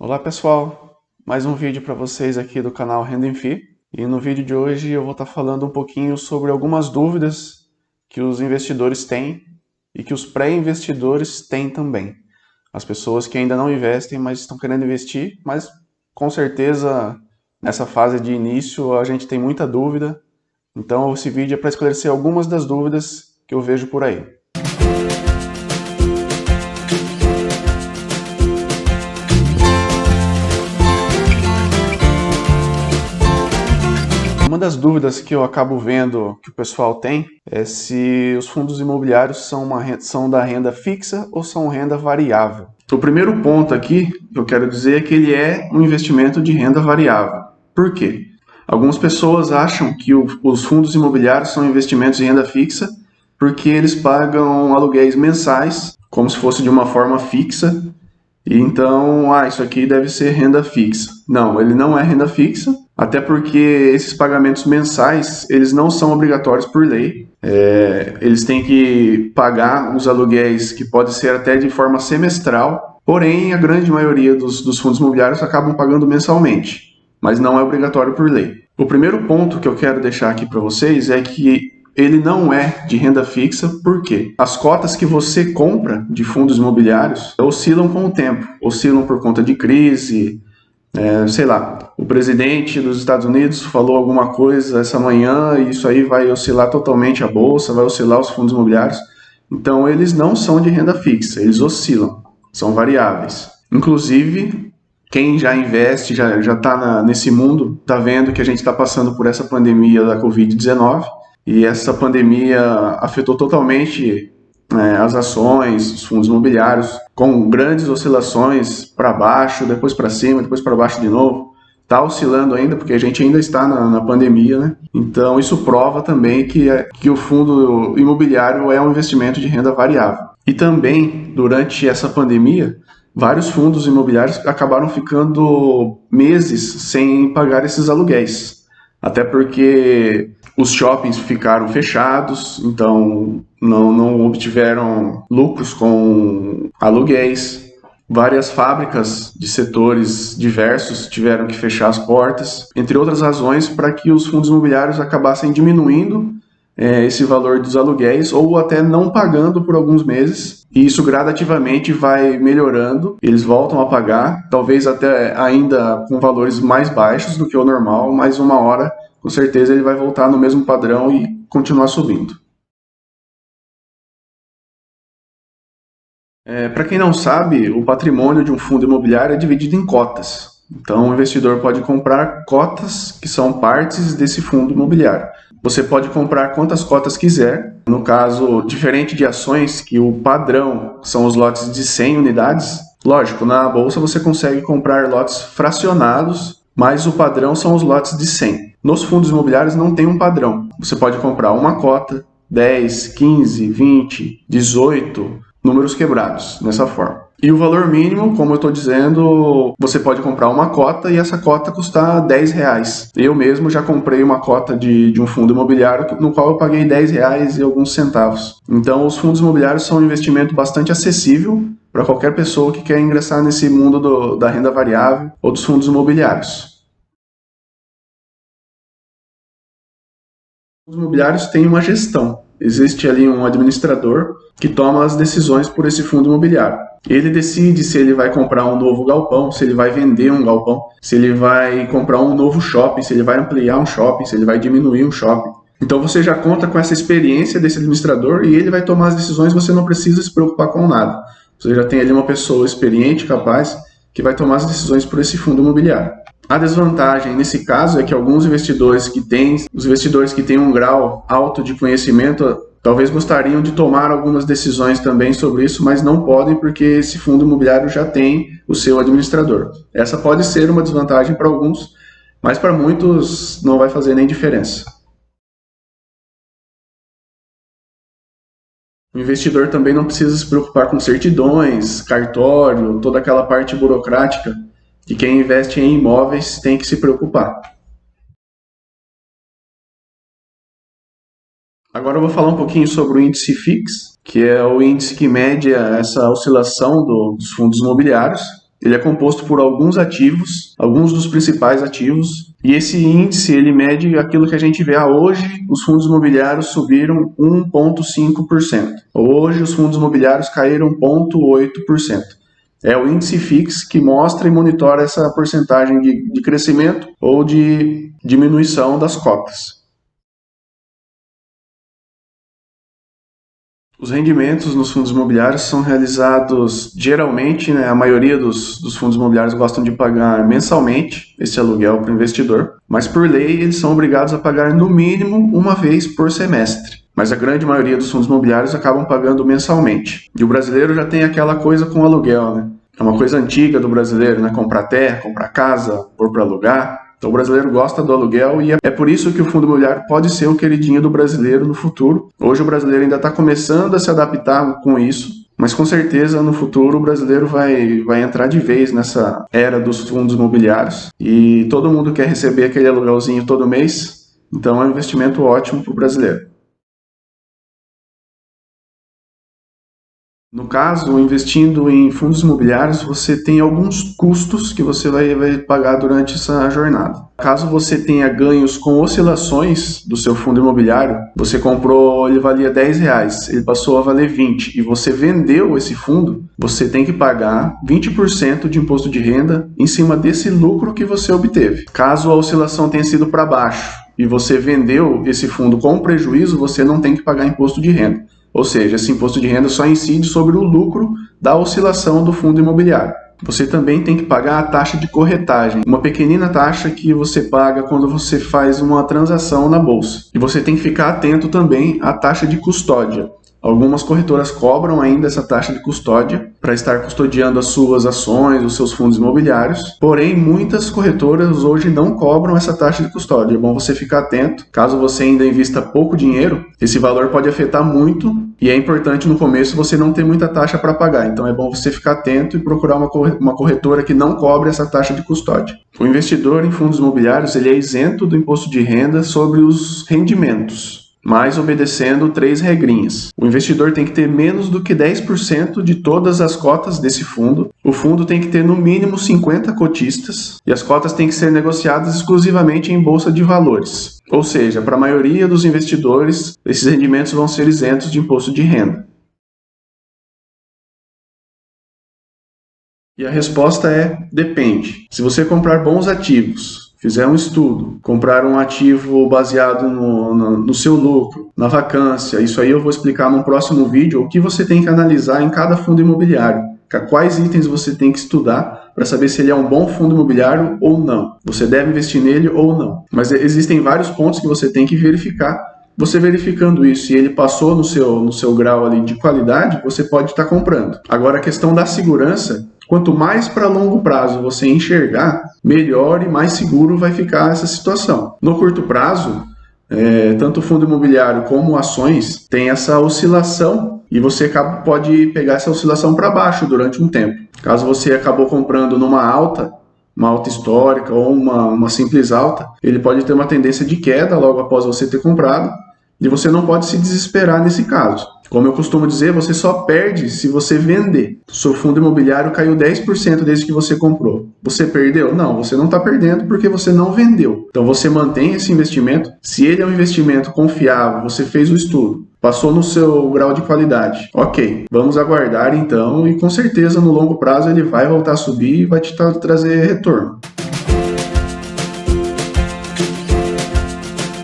Olá pessoal, mais um vídeo para vocês aqui do canal Renda em FI. E no vídeo de hoje eu vou estar falando um pouquinho sobre algumas dúvidas que os investidores têm e que os pré-investidores têm também. As pessoas que ainda não investem, mas estão querendo investir, mas com certeza nessa fase de início a gente tem muita dúvida. Então esse vídeo é para esclarecer algumas das dúvidas que eu vejo por aí. Uma das dúvidas que eu acabo vendo que o pessoal tem é se os fundos imobiliários são da renda fixa ou são renda variável. O primeiro ponto aqui que eu quero dizer é que ele é um investimento de renda variável. Por quê? Algumas pessoas acham que os fundos imobiliários são investimentos de renda fixa porque eles pagam aluguéis mensais, como se fosse de uma forma fixa, e então, isso aqui deve ser renda fixa. Não, ele não é renda fixa, até porque esses pagamentos mensais, eles não são obrigatórios por lei. Eles têm que pagar os aluguéis, que pode ser até de forma semestral, porém a grande maioria dos fundos imobiliários acabam pagando mensalmente, mas não é obrigatório por lei. O primeiro ponto que eu quero deixar aqui para vocês é que ele não é de renda fixa, porque as cotas que você compra de fundos imobiliários oscilam com o tempo, oscilam por conta de crise, sei lá, o presidente dos Estados Unidos falou alguma coisa essa manhã e isso aí vai oscilar totalmente a bolsa, vai oscilar os fundos imobiliários. Então eles não são de renda fixa, eles oscilam, são variáveis. Inclusive, quem já investe, já está nesse mundo, está vendo que a gente está passando por essa pandemia da Covid-19, e essa pandemia afetou totalmente as ações, os fundos imobiliários, com grandes oscilações para baixo, depois para cima, depois para baixo de novo. Está oscilando ainda, porque a gente ainda está na pandemia, né? Então isso prova também que o fundo imobiliário é um investimento de renda variável. E também, durante essa pandemia, vários fundos imobiliários acabaram ficando meses sem pagar esses aluguéis. Até porque os shoppings ficaram fechados, então não obtiveram lucros com aluguéis. Várias fábricas de setores diversos tiveram que fechar as portas, entre outras razões, para que os fundos imobiliários acabassem diminuindo esse valor dos aluguéis ou até não pagando por alguns meses, e isso gradativamente vai melhorando, eles voltam a pagar, talvez até ainda com valores mais baixos do que o normal, mas uma hora, com certeza, ele vai voltar no mesmo padrão e continuar subindo. Para quem não sabe, o patrimônio de um fundo imobiliário é dividido em cotas. Então, o investidor pode comprar cotas que são partes desse fundo imobiliário. Você pode comprar quantas cotas quiser. No caso, diferente de ações, que o padrão são os lotes de 100 unidades. Lógico, na bolsa você consegue comprar lotes fracionados, mas o padrão são os lotes de 100. Nos fundos imobiliários não tem um padrão. Você pode comprar uma cota, 10, 15, 20, 18, números quebrados, dessa forma. E o valor mínimo, como eu estou dizendo, você pode comprar uma cota e essa cota custar R$10. Eu mesmo já comprei uma cota de um fundo imobiliário no qual eu paguei R$10 e alguns centavos. Então, os fundos imobiliários são um investimento bastante acessível para qualquer pessoa que quer ingressar nesse mundo da renda variável ou dos fundos imobiliários. Os imobiliários têm uma gestão. Existe ali um administrador que toma as decisões por esse fundo imobiliário. Ele decide se ele vai comprar um novo galpão, se ele vai vender um galpão, se ele vai comprar um novo shopping, se ele vai ampliar um shopping, se ele vai diminuir um shopping. Então você já conta com essa experiência desse administrador e ele vai tomar as decisões, você não precisa se preocupar com nada. Você já tem ali uma pessoa experiente, capaz, que vai tomar as decisões por esse fundo imobiliário. A desvantagem nesse caso é que alguns investidores que têm um grau alto de conhecimento, talvez gostariam de tomar algumas decisões também sobre isso, mas não podem porque esse fundo imobiliário já tem o seu administrador. Essa pode ser uma desvantagem para alguns, mas para muitos não vai fazer nem diferença. O investidor também não precisa se preocupar com certidões, cartório, toda aquela parte burocrática que quem investe em imóveis tem que se preocupar. Agora eu vou falar um pouquinho sobre o índice FIX, que é o índice que mede essa oscilação dos fundos imobiliários. Ele é composto por alguns ativos, alguns dos principais ativos, e esse índice ele mede aquilo que a gente vê. Hoje os fundos imobiliários subiram 1,5%. Hoje os fundos imobiliários caíram 0,8%. É o índice FIX que mostra e monitora essa porcentagem de crescimento ou de diminuição das cotas. Os rendimentos nos fundos imobiliários são realizados geralmente, a maioria dos fundos imobiliários gostam de pagar mensalmente esse aluguel para o investidor, mas por lei eles são obrigados a pagar no mínimo uma vez por semestre. Mas a grande maioria dos fundos imobiliários acabam pagando mensalmente. E o brasileiro já tem aquela coisa com o aluguel, né? É uma coisa antiga do brasileiro, né? Comprar terra, comprar casa, pôr para alugar. Então o brasileiro gosta do aluguel e é por isso que o fundo imobiliário pode ser o queridinho do brasileiro no futuro. Hoje o brasileiro ainda está começando a se adaptar com isso, mas com certeza no futuro o brasileiro vai entrar de vez nessa era dos fundos imobiliários e todo mundo quer receber aquele aluguelzinho todo mês, então é um investimento ótimo para o brasileiro. No caso, investindo em fundos imobiliários, você tem alguns custos que você vai pagar durante essa jornada. Caso você tenha ganhos com oscilações do seu fundo imobiliário, você comprou, ele valia R$10, ele passou a valer 20 e você vendeu esse fundo, você tem que pagar 20% de imposto de renda em cima desse lucro que você obteve. Caso a oscilação tenha sido para baixo e você vendeu esse fundo com prejuízo, você não tem que pagar imposto de renda. Ou seja, esse imposto de renda só incide sobre o lucro da oscilação do fundo imobiliário. Você também tem que pagar a taxa de corretagem, uma pequenina taxa que você paga quando você faz uma transação na bolsa. E você tem que ficar atento também à taxa de custódia. Algumas corretoras cobram ainda essa taxa de custódia para estar custodiando as suas ações, os seus fundos imobiliários. Porém, muitas corretoras hoje não cobram essa taxa de custódia. É bom você ficar atento. Caso você ainda invista pouco dinheiro, esse valor pode afetar muito e é importante no começo você não ter muita taxa para pagar. Então é bom você ficar atento e procurar uma corretora que não cobre essa taxa de custódia. O investidor em fundos imobiliários ele é isento do imposto de renda sobre os rendimentos, mas obedecendo 3 regrinhas. O investidor tem que ter menos do que 10% de todas as cotas desse fundo. O fundo tem que ter no mínimo 50 cotistas e as cotas têm que ser negociadas exclusivamente em bolsa de valores. Ou seja, para a maioria dos investidores, esses rendimentos vão ser isentos de imposto de renda. E a resposta é depende. Se você comprar bons ativos, fizer um estudo, comprar um ativo baseado no seu lucro, na vacância, isso aí eu vou explicar no próximo vídeo, o que você tem que analisar em cada fundo imobiliário, quais itens você tem que estudar para saber se ele é um bom fundo imobiliário ou não. Você deve investir nele ou não. Mas existem vários pontos que você tem que verificar. Você verificando isso e ele passou no seu grau ali de qualidade, você pode estar comprando. Agora a questão da segurança, quanto mais para longo prazo você enxergar, melhor e mais seguro vai ficar essa situação. No curto prazo, tanto o fundo imobiliário como ações tem essa oscilação e você pode pegar essa oscilação para baixo durante um tempo. Caso você acabou comprando numa alta, uma alta histórica ou uma simples alta, ele pode ter uma tendência de queda logo após você ter comprado e você não pode se desesperar nesse caso. Como eu costumo dizer, você só perde se você vender. Seu fundo imobiliário caiu 10% desde que você comprou. Você perdeu? Não, você não está perdendo porque você não vendeu. Então você mantém esse investimento. Se ele é um investimento confiável, você fez o estudo, passou no seu grau de qualidade. Ok, vamos aguardar então e com certeza no longo prazo ele vai voltar a subir e vai te trazer retorno.